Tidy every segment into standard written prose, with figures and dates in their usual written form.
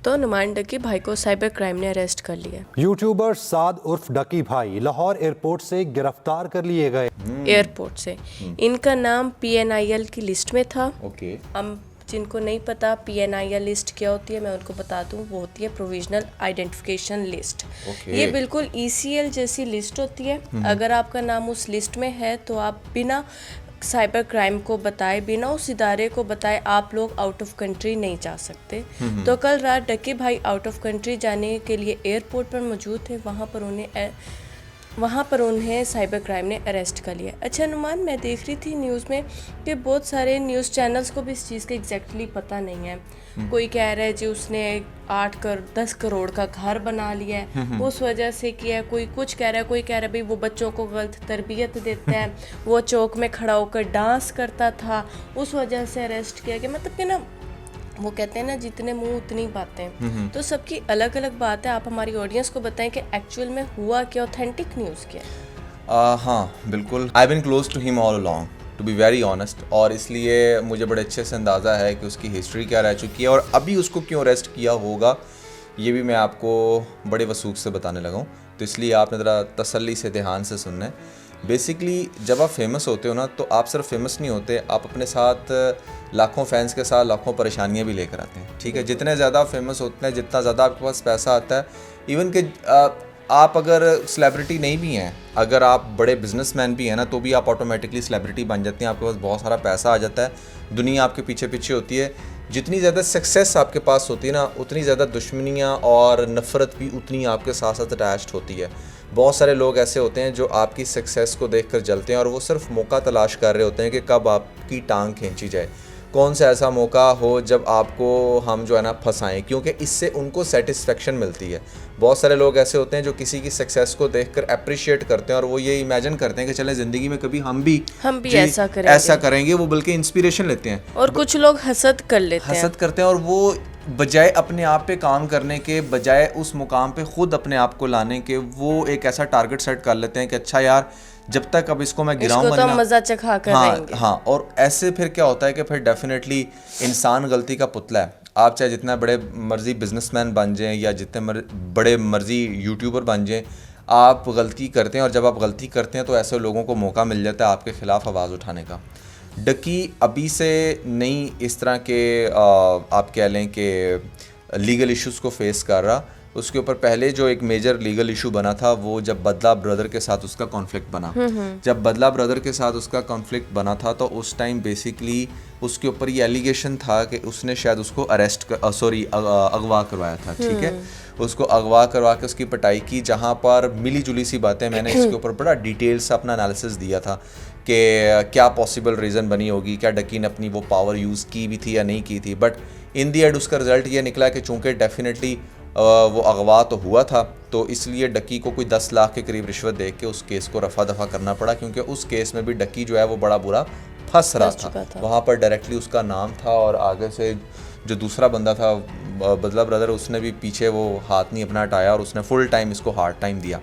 तो नुमान डकी भाई को साइबर क्राइम ने अरेस्ट कर लिया। यूट्यूबर साद उर्फ डकी भाई लाहौर एयरपोर्ट से गिरफ्तार कर लिए गए। एयरपोर्ट से इनका नाम PNIL की लिस्ट में था। ओके। हम जिनको नहीं पता PNIL लिस्ट क्या होती है, मैं उनको बता दूं, वो होती है प्रोविजनल आइडेंटिफिकेशन लिस्ट। ये बिल्कुल ECL जैसी लिस्ट होती है। अगर आपका नाम उस लिस्ट में है तो आप बिना साइबर क्राइम को बताए, बिना उस इदारे को बताए आप लोग आउट ऑफ कंट्री नहीं जा सकते। तो कल रात डकी भाई आउट ऑफ कंट्री जाने के लिए एयरपोर्ट पर मौजूद थे। वहाँ पर उन्हें साइबर क्राइम ने अरेस्ट कर लिया। अच्छा नुमान, मैं देख रही थी न्यूज़ में कि बहुत सारे न्यूज़ चैनल्स को भी इस चीज़ का एग्जैक्टली पता नहीं है। कोई कह रहा है जी उसने 10 करोड़ का घर बना लिया है उस वजह से किया है, कोई कुछ कह रहा है, कोई कह रहा है भाई वो बच्चों को गलत तरबियत देता है, वो चौक में खड़ा होकर डांस करता था उस वजह से अरेस्ट किया गया। मतलब कि ना, वो कहते हैं ना जितने मुंह उतनी बातें। तो सबकी अलग अलग बात है। आप हमारी ऑडियंस को बताएं कि एक्चुअल में हुआ क्या, ऑथेंटिक न्यूज़ क्या है। हाँ बिल्कुल, I been close to him all along to be very honest, और इसलिए मुझे बड़े अच्छे से अंदाज़ा है कि उसकी हिस्ट्री क्या रह चुकी है और अभी उसको क्यों अरेस्ट किया होगा, ये भी मैं आपको बड़े वसूख से बताने लगा हूँ। तो इसलिए आपने ज़रा तसल्ली से ध्यान से सुनना है। बेसिकली जब आप फेमस होते हो ना, तो आप सिर्फ फेमस नहीं होते, आप अपने साथ लाखों फैंस के साथ लाखों परेशानियां भी लेकर आते हैं। ठीक है, जितने ज़्यादा फेमस होते हैं, जितना ज़्यादा आपके पास पैसा आता है, इवन कि आप अगर सेलिब्रिटी नहीं भी हैं, अगर आप बड़े बिजनेसमैन भी हैं ना, तो भी आप ऑटोमेटिकली सेलिब्रिटी बन जाते हैं। आपके पास बहुत सारा पैसा आ जाता है, दुनिया आपके पीछे पीछे होती है। जितनी ज़्यादा सक्सेस आपके पास होती है ना, उतनी ज़्यादा दुश्मनियाँ और नफ़रत भी उतनी आपके साथ साथ अटैच्ड होती है। बहुत सारे लोग ऐसे होते हैं जो आपकी सक्सेस को देखकर जलते हैं और वो सिर्फ मौका तलाश कर रहे होते हैं कि कब आपकी टांग खींची जाए, कौन सा ऐसा मौका हो जब आपको हम जो है ना फंसाएं, क्योंकि इससे उनको सेटिस्फेक्शन मिलती है। बहुत सारे लोग ऐसे होते हैं जो किसी की सक्सेस को देखकर अप्रिशिएट करते हैं और वो ये इमेजिन करते हैं कि चले ज़िंदगी में कभी हम भी ऐसा करेंगे। वो बल्कि इंस्पिरेशन लेते हैं। और कुछ लोग हसद करते हैं और वो बजाय अपने आप पे काम करने के, बजाय उस मुकाम पे ख़ुद अपने आप को लाने के, वो एक ऐसा टारगेट सेट कर लेते हैं कि अच्छा यार, जब तक अब इसको मैं गिराऊंगा तो मज़ा चखा कर रहेंगे। हाँ, और ऐसे फिर क्या होता है कि फिर डेफिनेटली इंसान गलती का पुतला है। आप चाहे जितना बड़े मर्जी बिजनेसमैन बन जाएं या जितने बड़े मर्जी यूट्यूबर बन जाएं, आप गलती करते हैं और जब आप गलती करते हैं तो ऐसे लोगों को मौका मिल जाता है आपके ख़िलाफ़ आवाज़ उठाने का। डकी अभी से नहीं इस तरह के आप कह लें कि लीगल इश्यूज़ को फेस कर रहा। उसके ऊपर पहले जो एक मेजर लीगल इशू बना था वो जब बदला ब्रदर के साथ उसका कॉन्फ्लिक्ट बना। जब बदला ब्रदर के साथ उसका कॉन्फ्लिक्ट बना था तो उस टाइम बेसिकली उसके ऊपर ये एलिगेशन था कि उसने शायद उसको अगवा करवाया था। ठीक है, उसको अगवा करवा के उसकी पिटाई की, जहाँ पर मिली जुली सी बातें मैंने इसके ऊपर बड़ा डिटेल से अपना एनालिसिस दिया था कि क्या पॉसिबल रीज़न बनी होगी, क्या डकी ने अपनी वो पावर यूज़ की भी थी या नहीं की थी। बट इन दी एंड उसका रिजल्ट ये निकला कि चूँकि डेफिनेटली वो अगवा तो हुआ था, तो इसलिए डकी को कोई 10 लाख के करीब रिश्वत दे के उस केस को रफा दफा करना पड़ा, क्योंकि उस केस में भी डकी जो है वो बड़ा बुरा फंस रहा था। वहाँ पर डायरेक्टली उसका नाम था और आगे से जो दूसरा बंदा था बदला ब्रदर, उसने भी पीछे वो हाथ नहीं अपना हटाया और उसने फुल टाइम इसको हार्ड टाइम दिया।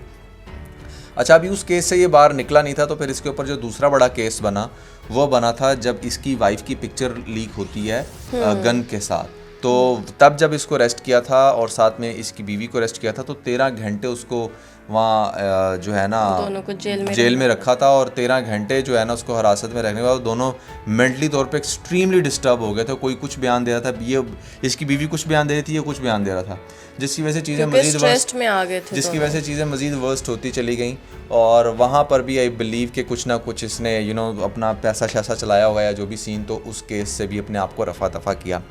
अच्छा, अभी उस केस से ये बाहर निकला नहीं था, तो फिर इसके ऊपर जो दूसरा बड़ा केस बना वो बना था जब इसकी वाइफ की पिक्चर लीक होती है गन के साथ। तो तब जब इसको अरेस्ट किया था और साथ में इसकी बीवी को अरेस्ट किया था, तो 13 घंटे उसको वहाँ जो है ना दोनों को जेल में रखा था और 13 घंटे जो है ना उसको हिरासत में रखने के बाद दोनों मेंटली तौर पे एक्सट्रीमली डिस्टर्ब हो गए थे। कोई कुछ बयान दे रहा था, ये इसकी बीवी कुछ बयान दे रही थी, ये कुछ बयान दे रहा था, जिसकी वजह से चीज़ें मज़ीद वर्स्ट होती चली गई। और वहाँ पर भी आई बिलीव कि कुछ ना कुछ इसने अपना पैसा शैसा चलाया होगा या जो भी सीन, तो उस केस से भी अपने आप को रफा दफा किया।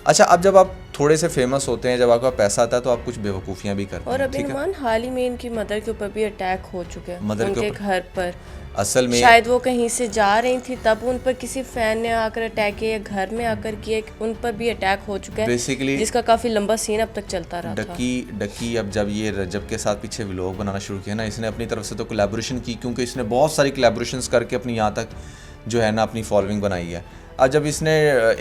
अच्छा, अब जब आप थोड़े से फेमस होते हैं, जब आपका पैसा आता है, तो आप कुछ बेवकूफ़ियाँ भी करते हैं। और अभी नुमान हाल ही में इनकी मदर के ऊपर भी अटैक हो चुका है, उनके घर पर। असल में शायद वो कहीं से जा रही थी, तब उन पर किसी फैन ने आकर अटैक किया, घर में आकर किया, उन पर भी अटैक हो चुका है बेसिकली, जिसका काफ़ी लंबा सीन अब तक चलता रहा था। डकी अब जब ये रजब के साथ पीछे व्लॉग बनाना शुरू किया ना, इसने अपनी तरफ से तो कोलैबोरेशन की, क्योंकि इसने बहुत सारी कोलैबोरेशंस करके अपनी यहाँ तक जो है ना अपनी फॉलोइंग बनाई है। अब जब इसने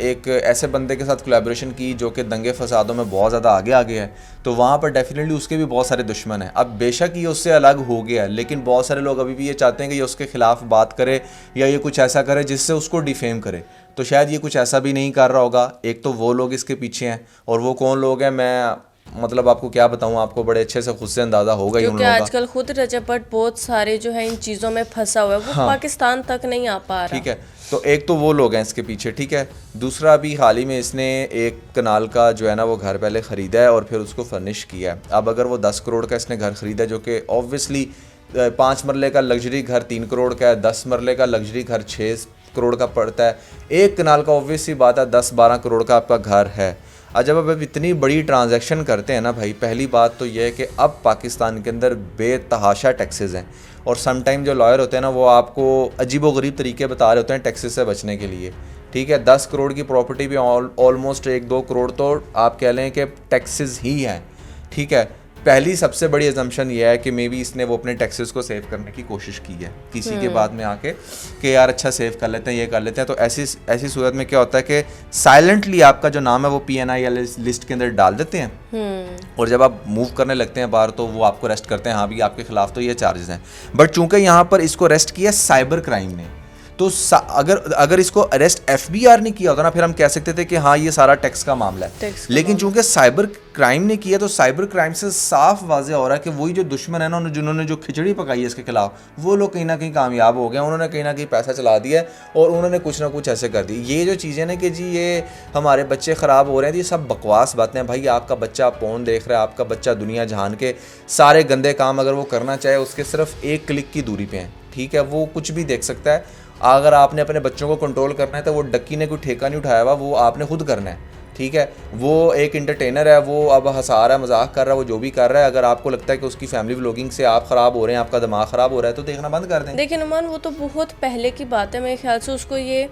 एक ऐसे बंदे के साथ कोलैबोरेशन की जो कि दंगे फसादों में बहुत ज़्यादा आगे है, तो वहाँ पर डेफिनेटली उसके भी बहुत सारे दुश्मन हैं। अब बेशक ये उससे अलग हो गया, लेकिन बहुत सारे लोग अभी भी ये चाहते हैं कि ये उसके ख़िलाफ़ बात करे या ये कुछ ऐसा करे जिससे उसको डिफेम करे। तो शायद ये कुछ ऐसा भी नहीं कर रहा होगा। एक तो वो लोग इसके पीछे हैं, और वो कौन लोग हैं मैं मतलब आपको क्या बताऊं, आपको बड़े अच्छे से खुद से अंदाज़ा होगा ही उन क्योंकि लोगों का। आजकल खुद रजब भट्ट बहुत सारे जो है इन चीज़ों में फंसा हुआ है, वो पाकिस्तान तक नहीं आ पा रहा। ठीक है, तो एक तो वो लोग हैं इसके पीछे, ठीक है। दूसरा भी हाल ही में इसने एक कनाल का जो है ना वो घर पहले ख़रीदा है और फिर उसको फर्निश किया है। अब अगर वो 10 करोड़ का इसने घर ख़रीदा, जो कि ऑब्वियसली 5 मरले का लग्जरी घर 3 करोड़ का है, 10 मरले का लग्जरी घर 6 करोड़ का पड़ता है, एक कनाल का ऑब्वियस सी बात है 10-12 करोड़ का आपका घर है। और जब अब इतनी बड़ी ट्रांजैक्शन करते हैं ना भाई, पहली बात तो यह है कि अब पाकिस्तान के अंदर बेतहाशा टैक्सेस हैं, और समटाइम जो लॉयर होते हैं ना वो आपको अजीबोगरीब तरीके बता रहे होते हैं टैक्सेस से बचने के लिए। ठीक है, 10 करोड़ की प्रॉपर्टी पे ऑलमोस्ट 1-2 करोड़ तो आप कह लें कि टैक्सेस ही हैं। ठीक है, पहली सबसे बड़ी एजम्पशन ये है कि मे बी इसने वो अपने टैक्सेस को सेव करने की कोशिश की है किसी के बाद में आके कि यार अच्छा सेव कर लेते हैं, ये कर लेते हैं। तो ऐसी सूरत में क्या होता है कि साइलेंटली आपका जो नाम है वो PNI लिस्ट के अंदर डाल देते हैं, और जब आप मूव करने लगते हैं बाहर तो वो आपको अरेस्ट करते हैं, हाँ भी आपके खिलाफ तो ये चार्जेस हैं। बट चूंकि यहाँ पर इसको अरेस्ट किया साइबर क्राइम ने, तो अगर इसको अरेस्ट FBI ने किया होता ना, फिर हम कह सकते थे कि हाँ ये सारा टैक्स का मामला है। लेकिन चूंकि साइबर क्राइम ने किया, तो साइबर क्राइम से साफ वाज़ेह हो रहा है कि वही जो दुश्मन है ना, जिन्होंने जो खिचड़ी पकाई है इसके खिलाफ, वो लोग कहीं ना कहीं कामयाब हो गए। उन्होंने कहीं ना कहीं पैसा चला दिया है और उन्होंने कुछ ना कुछ ऐसे कर दी। ये जो चीज़ें ना कि जी ये हमारे बच्चे ख़राब हो रहे हैं, ये सब बकवास बातें हैं भाई। आपका बच्चा फ़ोन देख रहा है, आपका बच्चा दुनिया जहान के सारे गंदे काम अगर वो करना चाहे उसके सिर्फ 1 क्लिक की दूरी पे हैं। ठीक है, वो कुछ भी देख सकता है। अगर आपने अपने बच्चों को कंट्रोल करना है तो वो डक्की ने कोई ठेका नहीं उठाया हुआ, वो आपने खुद करना है। ठीक है, वो एक इंटरटेनर है, वो अब हंसा रहा है, मजाक कर रहा है, वो जो भी कर रहा है, अगर आपको लगता है कि उसकी फैमिली व्लॉगिंग से आप ख़राब हो रहे हैं, आपका दिमाग ख़राब हो रहा है, तो देखना बंद कर दें। देखिए नुमान, वो तो बहुत पहले की बात है, मेरे ख्याल से उसको ये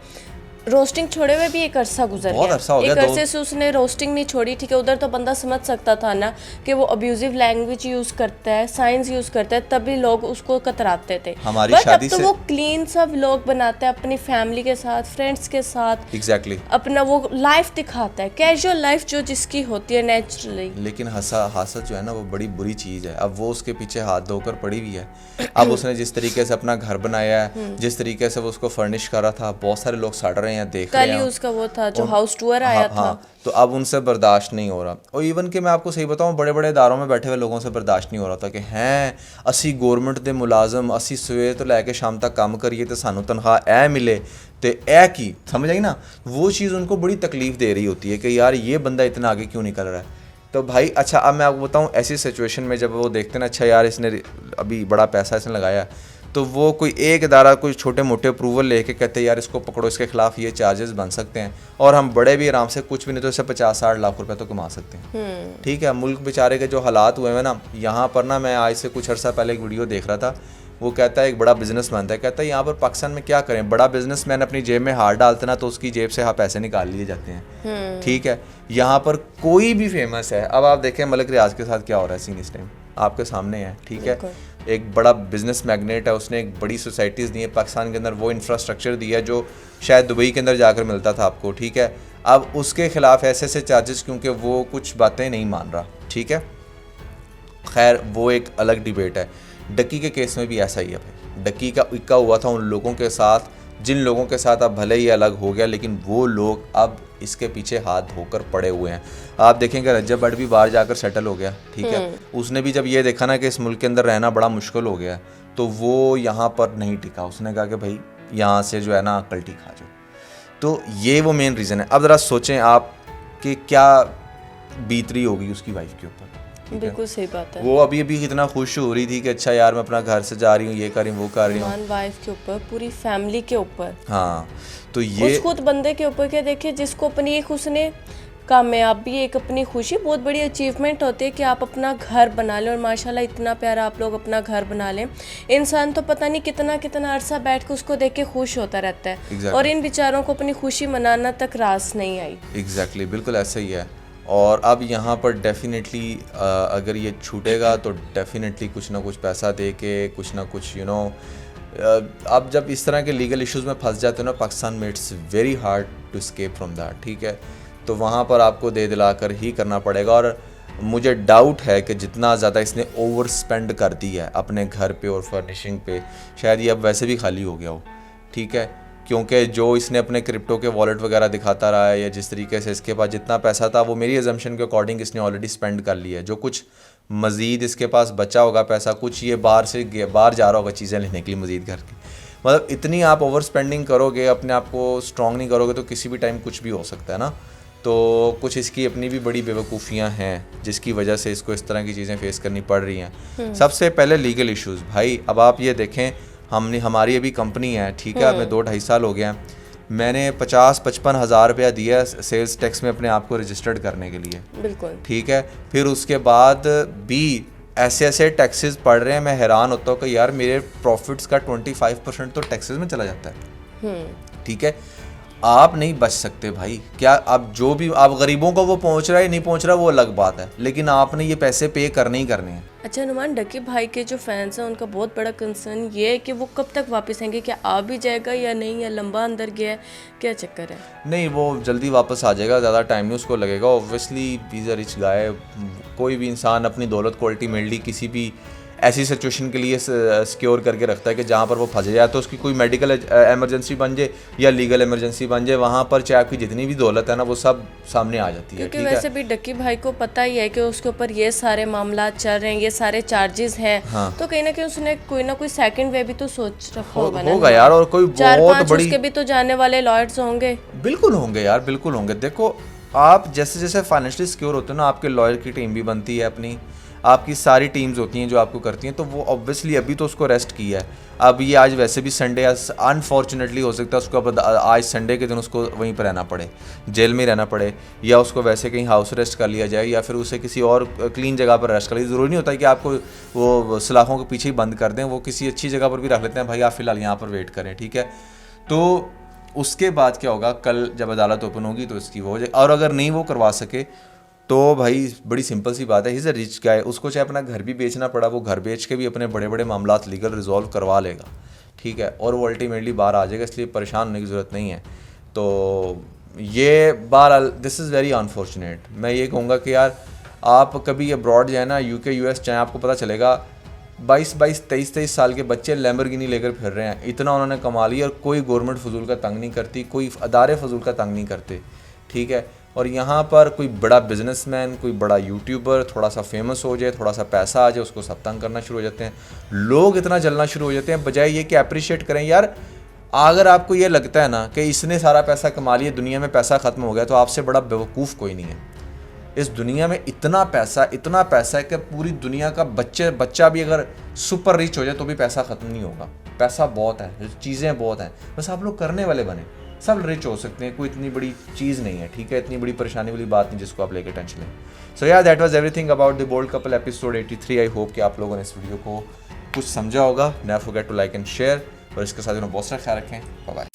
रोस्टिंग छोड़े हुए भी एक अरसा गुजर बहुत गया। अरसा हो गया, एक अरसे से उसने रोस्टिंग नहीं छोड़ी। ठीक है, उधर तो बंदा समझ सकता था ना कि वो अब्यूजिव लैंग्वेज यूज करता है, साइंस यूज करता है, तभी लोग उसको कतराते थे। हमारी बट शादी अब तो से वो क्लीन सा व्लॉग बनाता है अपनी फैमिली के साथ, फ्रेंड्स के साथ, एग्जैक्टली अपना वो लाइफ दिखाता है, कैजुअल लाइफ जो जिसकी होती है नेचुरली। लेकिन हसद जो है ना वो बड़ी बुरी चीज़ है। अब वो उसके पीछे हाथ धोकर पड़ी हुई है। अब उसने जिस तरीके से अपना घर बनाया है, जिस तरीके से वो उसको फर्निश कर रहा था, बहुत सारे लोग सड़ रहे हैं, देख रहे हैं। उसका वो था जो हाउस टूर आया था। तो अब उनसे बर्दाश्त नहीं हो रहा। और इवन कि मैं आपको सही बताऊं, बड़े बड़े इदारों में बैठे हुए लोगों से बर्दाश्त नहीं हो रहा था कि हैं असी गौरमेंट दे मुलाजम, असी सवेर तो लैके शाम तक काम करिए तो सानू तनख्वाह ए मिले तो ए की, समझ आई ना। वो चीज़ उनको बड़ी तकलीफ दे रही होती है कि यार ये बंदा इतना आगे क्यों निकल रहा है। तो भाई अच्छा, अब मैं आपको बताऊँ ऐसी सिचुएशन में जब वो देखते हैं ना, अच्छा यार इसने अभी बड़ा पैसा इसने लगाया, तो वो कोई एक इदारा कोई छोटे मोटे अप्रूवल लेके कहते हैं यार इसको पकड़ो, इसके खिलाफ ये चार्जेस बन सकते हैं, और हम बड़े भी आराम से कुछ भी नहीं तो इससे 50-60 लाख रुपए तो कमा सकते हैं। ठीक है, मुल्क बेचारे के जो हालात हुए हैं ना, यहाँ पर ना मैं आज से कुछ अर्सा पहले एक वीडियो देख रहा था। वो कहता है एक बड़ा बिजनेसमैन था, कहता है यहाँ पर पाकिस्तान में क्या करें, बड़ा बिजनेसमैन अपनी जेब में हाथ डालते ना तो उसकी जेब से पैसे निकाल लिए जाते हैं। ठीक है, यहाँ पर कोई भी फेमस है। अब आप देखें मलिक रियाज के साथ क्या हो रहा है सीन इस टाइम आपके सामने है। ठीक है, एक बड़ा बिजनेस मैग्नेट है, उसने एक बड़ी सोसाइटीज़ दी है पाकिस्तान के अंदर, वो इंफ्रास्ट्रक्चर दिया है जो शायद दुबई के अंदर जाकर मिलता था आपको। ठीक है, अब उसके खिलाफ ऐसे चार्जेस क्योंकि वो कुछ बातें नहीं मान रहा। ठीक है, खैर वो एक अलग डिबेट है। डक्की के केस में भी ऐसा ही है भाई। डक्की का इक्का हुआ था उन लोगों के साथ जिन लोगों के साथ अब भले ही अलग हो गया, लेकिन वो लोग अब इसके पीछे हाथ धोकर पड़े हुए हैं। आप देखेंगे रजब भट्ट भी बाहर जाकर सेटल हो गया। ठीक है, उसने भी जब ये देखा ना कि इस मुल्क के अंदर रहना बड़ा मुश्किल हो गया, तो वो यहाँ पर नहीं टिका। उसने कहा कि भाई यहाँ से जो है ना कल्टी खा जाओ। तो ये वो मेन रीज़न है। अब ज़रा सोचें आप कि क्या बीत रही होगी उसकी वाइफ के ऊपर। बिल्कुल सही बात है। वो अभी कितना खुश हो रही थी कि अच्छा यार मैं अपना घर से जा रही हूँ, ये कर रही हूँ, वो कर रही हूँ, वाइफ के ऊपर, पूरी फैमिली के ऊपर। हाँ, तो ये उस खुद बंदे के ऊपर क्या, देखिए जिसको अपनी एक उसने कामयाबी, एक अपनी खुशी, बहुत बड़ी अचीवमेंट होती है कि आप अपना घर बना लें, और माशाल्लाह इतना प्यारा आप लोग अपना घर बना लें। इंसान तो पता नहीं कितना कितना अरसा बैठ के उसको देख के खुश होता रहता है। और इन बेचारों को अपनी खुशी मनाना तक रास नहीं आई। एग्जैक्टली, बिल्कुल ऐसा ही है। और अब यहाँ पर डेफिनेटली अगर ये छूटेगा तो डेफिनेटली कुछ ना कुछ पैसा दे के कुछ ना कुछ अब जब इस तरह के लीगल इश्यूज़ में फंस जाते हो ना पाकिस्तान में, it's very hard to escape from that. ठीक है, तो वहाँ पर आपको दे दिलाकर ही करना पड़ेगा। और मुझे डाउट है कि जितना ज़्यादा इसने ओवर स्पेंड कर दी है अपने घर पे और फर्निशिंग पे, शायद ये अब वैसे भी खाली हो गया हो। ठीक है, क्योंकि जो इसने अपने क्रिप्टो के वॉलेट वगैरह दिखाता रहा है या जिस तरीके से इसके पास जितना पैसा था वो मेरी एजम्पशन के अकॉर्डिंग इसने ऑलरेडी स्पेंड कर लिया है। जो कुछ मज़ीद इसके पास बचा होगा पैसा, कुछ ये बाहर जा रहा होगा चीज़ें लेने के लिए मज़ीद घर की। मतलब इतनी आप ओवर स्पेंडिंग करोगे, अपने आप को स्ट्रॉन्ग नहीं करोगे तो किसी भी टाइम कुछ भी हो सकता है ना। तो कुछ इसकी अपनी भी बड़ी बेवकूफ़ियाँ हैं जिसकी वजह से इसको इस तरह की चीज़ें फेस करनी पड़ रही हैं। सबसे पहले लीगल इश्यूज़। भाई अब आप ये देखें, हमारी अभी कंपनी है, ठीक है, हमें 2-2.5 साल हो गया हैं, मैंने 50-55 हज़ार रुपया दिया सेल्स टैक्स में अपने आप को रजिस्टर्ड करने के लिए, बिल्कुल, ठीक है। फिर उसके बाद भी ऐसे टैक्सेस पड़ रहे हैं, मैं हैरान होता हूँ कि यार मेरे प्रॉफिट्स का 25% तो टैक्सेस में चला जाता है, ठीक है। आप नहीं बच सकते भाई। क्या आप जो भी आप गरीबों को वो पहुंच रहा है नहीं पहुंच रहा वो अलग बात है, लेकिन आपने ये पैसे पे करने ही करने हैं। अच्छा नुमान, डकी भाई के जो फैंस हैं उनका बहुत बड़ा कंसर्न ये है कि वो कब तक वापस आएंगे, क्या आ भी जाएगा या नहीं, या लंबा अंदर गया है, क्या चक्कर है? नहीं, वो जल्दी वापस आ जाएगा, ज़्यादा टाइम नहीं उसको लगेगा। ऑब्वियसली इज़ अ रिच गाय। कोई भी इंसान अपनी दौलत को अल्टीमेटली किसी भी ऐसी सिचुएशन के लिए सिक्योर करके रखता है कि जहाँ पर वो फंस जाए, तो उसकी कोई मेडिकल एमरजेंसी बन जाए या लीगल एमरजेंसी बन जाए, वहाँ पर चाहे आपकी जितनी भी दौलत है ना वो सब सामने आ जाती है। क्योंकि वैसे भी डक्की भाई को पता ही है कि उसके ऊपर ये सारे मामला चल रहे हैं, ये सारे चार्जेस हैं, हाँ। तो कहीं ना कहीं उसने कोई ना कोई सेकंड वे भी तो सोच रखा होगा ना। होगा यार, और कोई बहुत 4-5 बड़ी उसके भी तो जाने वाले लॉयर्स होंगे। बिल्कुल होंगे यार, बिल्कुल होंगे। देखो आप जैसे जैसे फाइनेंशियली सिक्योर होते हो ना, आपके लॉयर की टीम भी बनती है अपनी, आपकी सारी टीम्स होती हैं जो आपको करती हैं, तो वो ऑब्वियसली अभी तो उसको रेस्ट किया है। अब ये आज वैसे भी संडे है, अनफॉर्चुनेटली हो सकता है उसको अब आज संडे के दिन उसको वहीं पर रहना पड़े, जेल में रहना पड़े, या उसको वैसे कहीं हाउस अरेस्ट कर लिया जाए, या फिर उसे किसी और क्लीन जगह पर अरेस्ट कर लिया। ज़रूरी नहीं होता है कि आपको वो सलाखों के पीछे ही बंद कर दें, वो किसी अच्छी जगह पर भी रख लेते हैं, भाई आप फ़िलहाल यहाँ पर वेट करें, ठीक है। तो उसके बाद क्या होगा, कल जब अदालत ओपन होगी तो इसकी वो हो जाए। और अगर नहीं वो करवा सके तो भाई बड़ी सिंपल सी बात है, ही इज़ अ रिच गाय, उसको चाहे अपना घर भी बेचना पड़ा, वो घर बेच के भी अपने बड़े बड़े मामलात लीगल रिजॉल्व करवा लेगा, ठीक है, और वो अल्टीमेटली बाहर आ जाएगा, इसलिए परेशान होने की ज़रूरत नहीं है। तो ये बहरहाल दिस इज़ वेरी अनफॉर्चुनेट। मैं ये कहूँगा कि यार आप कभी अब्रॉड जाए ना, यूके यूएस जाए, आपको पता चलेगा 22-22, 23-23 साल के बच्चे लैम्बोर्गिनी लेकर फिर रहे हैं, इतना उन्होंने कमा लिया, और कोई गवर्नमेंट फजूल का तंग नहीं करती, कोई अदारे फजूल का तंग नहीं करते, ठीक है। और यहाँ पर कोई बड़ा बिजनेसमैन, कोई बड़ा यूट्यूबर थोड़ा सा फेमस हो जाए, थोड़ा सा पैसा आ जाए, उसको सब तंग करना शुरू हो जाते हैं, लोग इतना जलना शुरू हो जाते हैं, बजाय ये कि अप्रिशिएट करें। यार अगर आपको ये लगता है ना कि इसने सारा पैसा कमा लिया, दुनिया में पैसा ख़त्म हो गया, तो आपसे बड़ा बेवकूफ़ कोई नहीं है। इस दुनिया में इतना पैसा है कि पूरी दुनिया का बच्चा भी अगर सुपर रिच हो जाए तो भी पैसा ख़त्म नहीं होगा। पैसा बहुत है, चीज़ें बहुत हैं, बस आप लोग करने वाले बने। सब रिच हो सकते हैं, कोई इतनी बड़ी चीज़ नहीं है, ठीक है, इतनी बड़ी परेशानी वाली बात नहीं जिसको आप लेके टेंशन लें। सो यार that was everything about the bold couple episode 83। I hope कि आप लोगों ने इस वीडियो को कुछ समझा होगा। Never forget to like and share, और इसके साथ बहुत सारा ख्याल रखें। Bye bye.